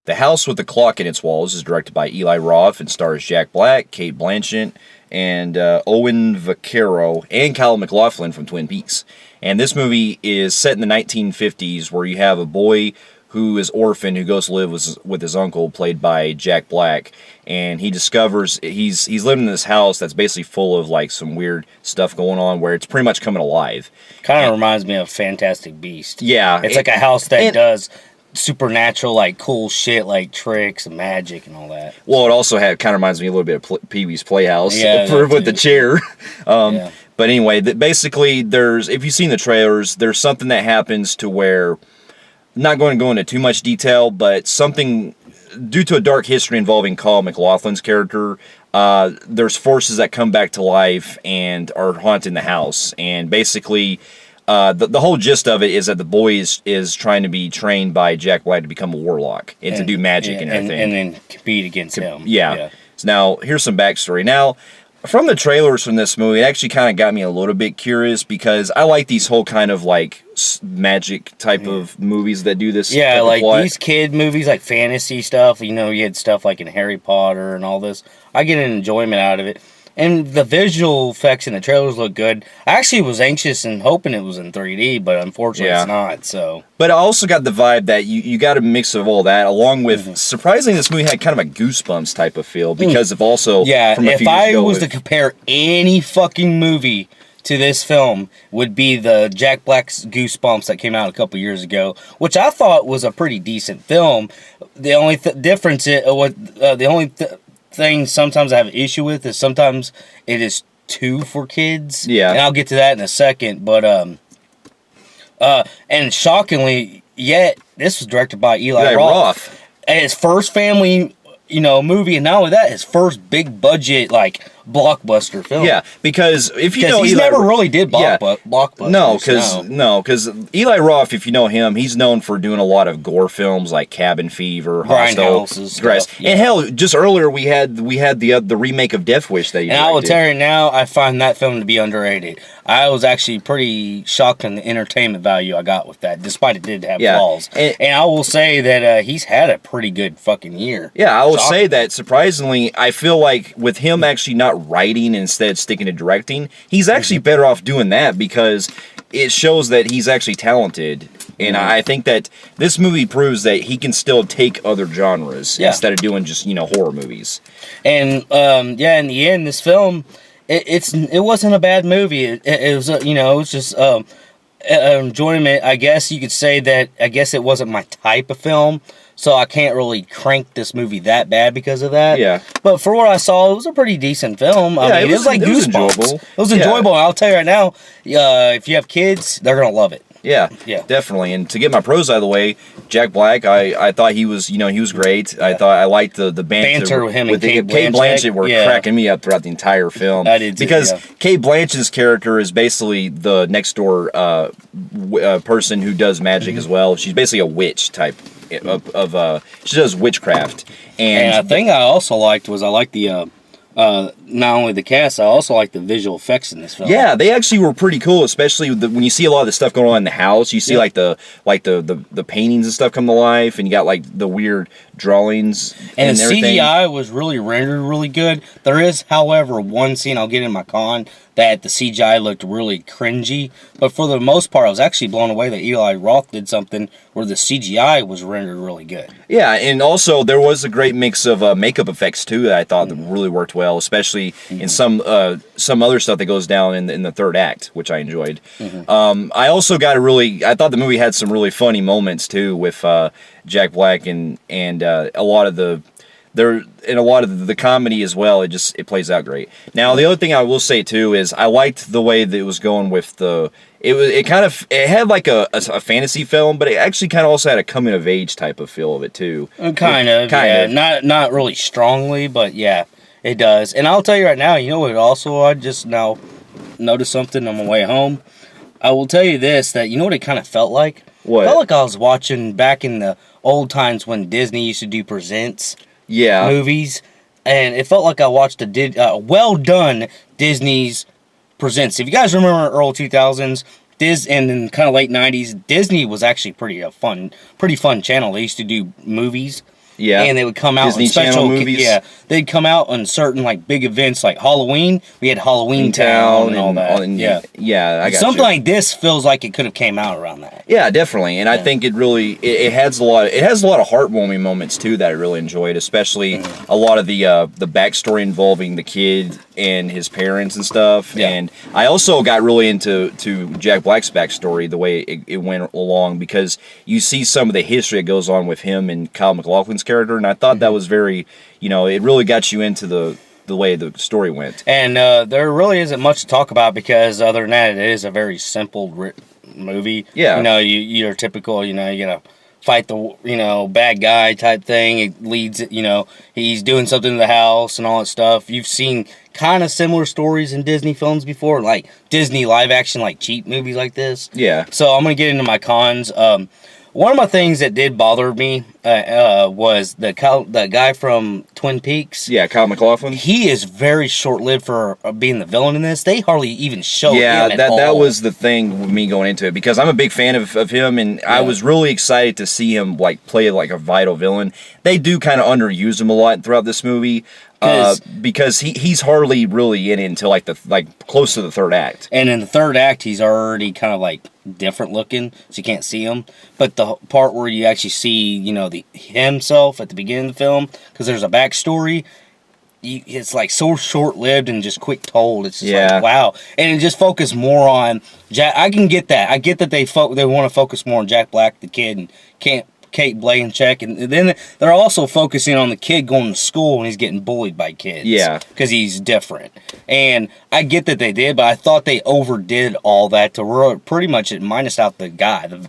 The House with the Clock in Its Walls is directed by Eli Roth and stars Jack Black, Cate Blanchett, and Owen Vaccaro, and Kyle MacLachlan from Twin Peaks. And this movie is set in the 1950s, where you have a boy who is orphaned, who goes to live with his uncle, played by Jack Black, and he discovers he's living in this house that's basically full of like some weird stuff going on, where it's pretty much coming alive. Kind of reminds me of Fantastic Beast. Yeah, it's like a house that does supernatural, like cool shit, like tricks and magic and all that. Well, it also kind of reminds me a little bit of Pee-wee's Playhouse, yeah, with the chair. Yeah. But anyway, basically, if you've seen the trailers, there's something that happens to where, not going to go into too much detail, but something, due to a dark history involving Kyle MacLachlan's character, there's forces that come back to life and are haunting the house. And basically, the whole gist of it is that the boy is trying to be trained by Jack Black to become a warlock and to do magic and everything. And then compete against him. Yeah. So now, here's some backstory. Now, from the trailers from this movie, it actually kind of got me a little bit curious, because I like these whole kind of like magic type of movies that do this. Yeah, like plot. these kid movies, like fantasy stuff. You know, you had stuff like in Harry Potter and all this. I get an enjoyment out of it. And the visual effects in the trailers look good. I actually was anxious and hoping it was in 3D, but unfortunately it's not, so. But I also got the vibe that you got a mix of all that, along with, surprisingly, this movie had kind of a Goosebumps type of feel, because of also, yeah, from a few if I years ago was to compare any fucking movie to this film, would be the Jack Black's Goosebumps that came out a couple years ago, which I thought was a pretty decent film. The only difference is, thing sometimes I have an issue with is sometimes it is too for kids. Yeah. And I'll get to that in a second. But and shockingly, yet this was directed by Eli Roth. And his first family, movie, and not only that, his first big budget blockbuster film. Yeah, because if you know, he never really did blockbusters. No, because Eli Roth, if you know him, he's known for doing a lot of gore films like Cabin Fever, Grindhouses, stuff. And hell, just earlier we had the remake of Death Wish that you. And I will tell you now, I find that film to be underrated. I was actually pretty shocked on the entertainment value I got with that, despite it did have flaws. And I will say that he's had a pretty good fucking year. Yeah, I will say that surprisingly, I feel like with him actually not writing and instead sticking to directing, he's actually better off doing that, because it shows that he's actually talented. And I think that this movie proves that he can still take other genres instead of doing just, horror movies. And in the end, this film, it wasn't a bad movie. It was it was just enjoyment. I guess you could say that. I guess it wasn't my type of film, so I can't really crank this movie that bad because of that. Yeah. But for what I saw, it was a pretty decent film. I mean, it was like Goosebumps. It was enjoyable. And I'll tell you right now, if you have kids, they're gonna love it. Yeah, definitely. And to get my pros out of the way, Jack Black, I thought he was great. Yeah. I liked the banter with him with and Cate Blanchett were cracking me up throughout the entire film. I did too, because Cate Blanchett's character is basically the next door person who does magic as well. She's basically a witch type of she does witchcraft. And a thing I also liked was the not only the cast, I also like the visual effects in this film. Yeah, they actually were pretty cool, especially when you see a lot of the stuff going on in the house. You see the paintings and stuff come to life, and you got the weird drawings and the everything. CGI was really rendered really good. There is, however, one scene I'll get in my con that the CGI looked really cringy, but for the most part, I was actually blown away that Eli Roth did something where the CGI was rendered really good. Yeah, and also there was a great mix of makeup effects too that I thought that really worked well, especially in some other stuff that goes down in the third act, which I enjoyed. I also I thought the movie had some really funny moments too with Jack Black and a lot of the comedy as well. It plays out great. Now the other thing I will say too is I liked the way that it was going with it had like a fantasy film, but it actually kind of also had a coming of age type of feel of it too. Kind of. Not really strongly, but yeah, it does. And I'll tell you right now, what also I just now noticed something on my way home. I will tell you this, that you know what it kind of felt like? What? It felt like I was watching back in the old times when Disney used to do Presents movies, and it felt like I watched a well done Disney's Presents. If you guys remember early 2000s, and in kind of late 90s, Disney was actually pretty fun channel. They used to do movies, Yeah. And they would come out Disney in special Channel movies. Yeah, they'd come out on certain like big events like Halloween. We had Halloween Town and all that. Yeah, I got Something you. like this feels like it could have came out around that. Yeah, definitely, and I think it really it has a lot. It has a lot of heartwarming moments too that I really enjoyed, especially a lot of the backstory involving the kid and his parents and stuff. Yeah. And I also got really into Jack Black's backstory, the way it went along, because you see some of the history that goes on with him and Kyle MacLachlan's character, and I thought that was very, it really got you into the way the story went. And there really isn't much to talk about because other than that, it is a very simple movie. Yeah. You're typical, you gotta fight the, bad guy type thing. It leads, he's doing something to the house and all that stuff. You've seen kind of similar stories in Disney films before, like Disney live action, like cheap movies like this. Yeah. So I'm gonna get into my cons. One of my things that did bother me was the guy from Twin Peaks. Yeah, Kyle MacLachlan. He is very short-lived for being the villain in this. They hardly even show him at all. Yeah, that was the thing with me going into it, because I'm a big fan of him, and I was really excited to see him play like a vital villain. They do kind of underuse him a lot throughout this movie. Because he's hardly really in it until like close to the third act. And in the third act, he's already kind of like different looking, so you can't see him. But the part where you actually see, himself at the beginning of the film, because there's a backstory, it's like so short-lived and just quick told. It's just like, wow. And it just focused more on Jack. I can get that. I get that they want to focus more on Jack Black, the kid, and Cate Blanchett, and then they're also focusing on the kid going to school and he's getting bullied by kids. Yeah. Because he's different. And I get that they did, but I thought they overdid all that to pretty much minus out the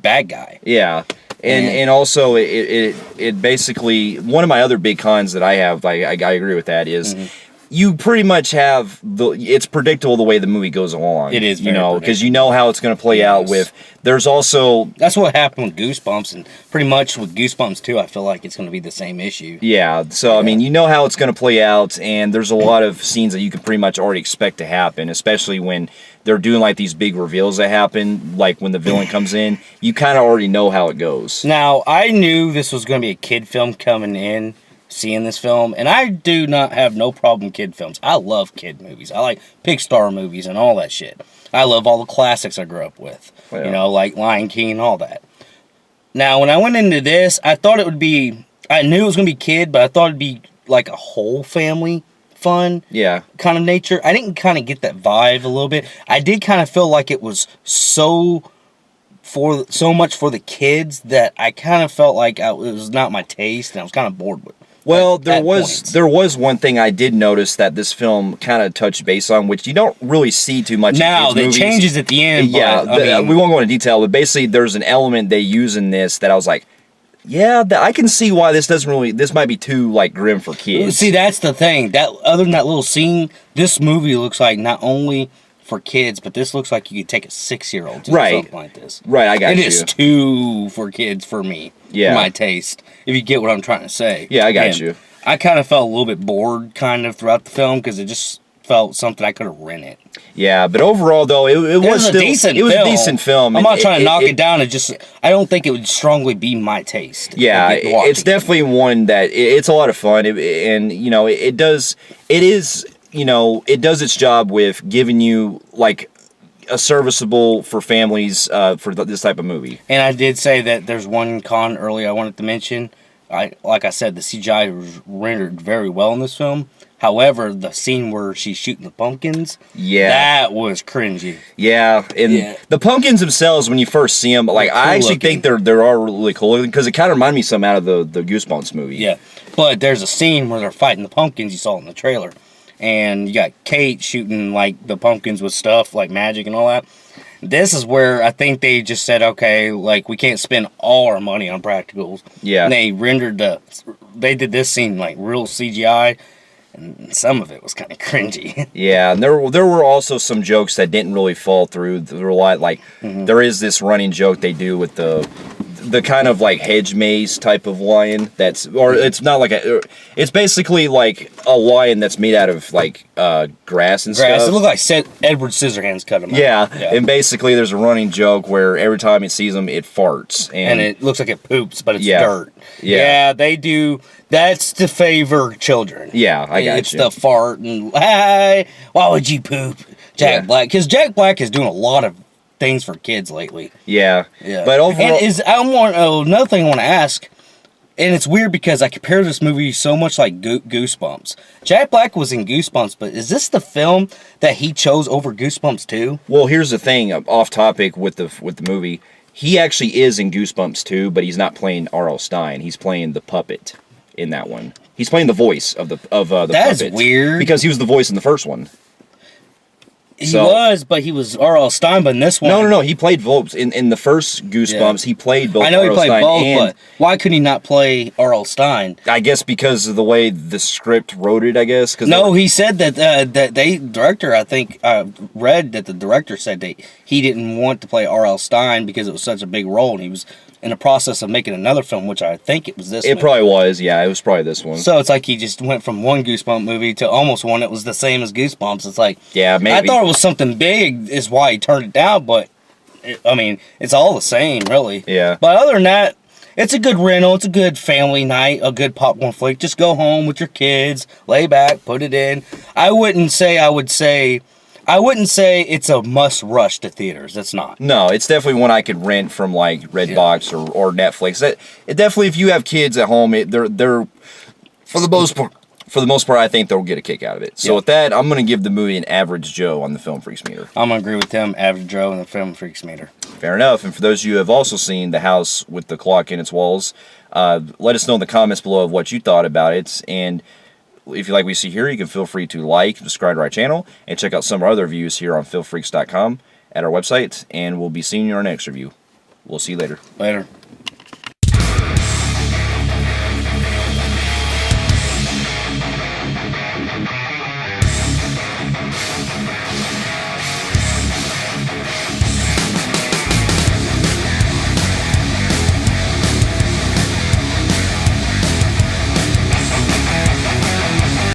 bad guy. Yeah. And also, it basically, one of my other big cons that I have, I agree with that, is you pretty much have it's predictable the way the movie goes along. It is, because you know how it's going to play out with. There's also that's what happened with Goosebumps, and pretty much with Goosebumps too. I feel like it's going to be the same issue. Yeah, so I mean, you know how it's going to play out, and there's a lot of scenes that you can pretty much already expect to happen, especially when they're doing like these big reveals that happen, like when the villain comes in. You kind of already know how it goes. Now, I knew this was going to be a kid film coming in. Seeing this film, and I do not have no problem with kid films. I love kid movies. I like Pixar movies and all that shit. I love all the classics I grew up with. Well, like Lion King and all that. Now, when I went into this, I thought it would be, I knew it was going to be kid, but I thought it'd be like a whole family fun kind of nature. I didn't kind of get that vibe a little bit. I did kind of feel like it was so much for the kids that I kind of felt like it was not my taste, and I was kind of bored with it. Well, there was one thing I did notice that this film kind of touched base on, which you don't really see too much. Now, it changes at the end. Yeah, we won't go into detail, but basically there's an element they use in this that I was like, yeah, I can see why this might be too like grim for kids. See, that's the thing. That other than that little scene, this movie looks like not only for kids, but this looks like you could take a 6-year-old to do something like this. Right, I got you. It is too for kids for me. For my taste. If you get what I'm trying to say. Yeah, I got you. I kind of felt a little bit bored kind of throughout the film because it just felt something I could have rented. Yeah, but overall though, it was still a decent film. I'm not trying to knock it down. I don't think it would strongly be my taste. Yeah, it's definitely one that it's a lot of fun, and it does its job with giving you like a serviceable for families for this type of movie. And I did say that there's one con earlier I wanted to mention. Like I said, the CGI was rendered very well in this film. However, the scene where she's shooting the pumpkins, that was cringy. Yeah, and the pumpkins themselves, when you first see them, like I actually think they're really cool because it kind of reminded me some out of the Goosebumps movie. Yeah, but there's a scene where they're fighting the pumpkins. You saw it in the trailer. And you got Cate shooting, like, the pumpkins with stuff, like magic and all that. This is where I think they just said, okay, like, we can't spend all our money on practicals. Yeah. And they did this scene, like, real CGI, and some of it was kind of cringy. Yeah, and there were also some jokes that didn't really fall through. There were a lot, like, there is this running joke they do with the kind of like hedge maze type of lion or it's not like it's basically like a lion that's made out of like grass and stuff. It looked like Edward Scissorhands cut him out. Yeah, and basically there's a running joke where every time it sees them, it farts. And it looks like it poops, but it's dirt. Yeah, they do. That's to favor children. Yeah, I got It's the fart and, hey, why would you poop, Jack Black? Because Jack Black is doing a lot of things for kids lately. Yeah. But overall... And another thing I want to ask, and it's weird because I compare this movie so much like Goosebumps. Jack Black was in Goosebumps, but is this the film that he chose over Goosebumps too? Well, here's the thing, off topic with the movie. He actually is in Goosebumps too, but he's not playing R.L. Stein. He's playing the puppet in that one. He's playing the voice of the puppet. That's weird. Because he was the voice in the first one. He was, but he was R.L. Stein, but in this one... No. He played both. In the first Goosebumps, he played both. I know he played Stein both, but why couldn't he not play R.L. Stein? I guess because of the way the script wrote it, I guess. No, he said that director, I think, read that the director said that he didn't want to play R.L. Stein because it was such a big role, and he was in the process of making another film, which I think it was this one. It probably was, yeah. It was probably this one. So it's like he just went from one Goosebump movie to almost one that was the same as Goosebumps. It's like, yeah, maybe. I thought it was something big is why he turned it down, but, it's all the same, really. Yeah. But other than that, it's a good rental. It's a good family night, a good popcorn flick. Just go home with your kids, lay back, put it in. I wouldn't say it's a must rush to theaters. It's not. No, it's definitely one I could rent from like Redbox or Netflix. It definitely, if you have kids at home, they're for the most part, I think they'll get a kick out of it. So with that, I'm going to give the movie an average Joe on the Film Freaks meter. I'm going to agree with him, average Joe on the Film Freaks meter. Fair enough. And for those of you who have also seen The House with the Clock in its Walls, let us know in the comments below of what you thought about it. And if you like what you see here, you can feel free to like, subscribe to our channel, and check out some of our other reviews here on filmfreaks.com at our website. And we'll be seeing you in our next review. We'll see you later. Later.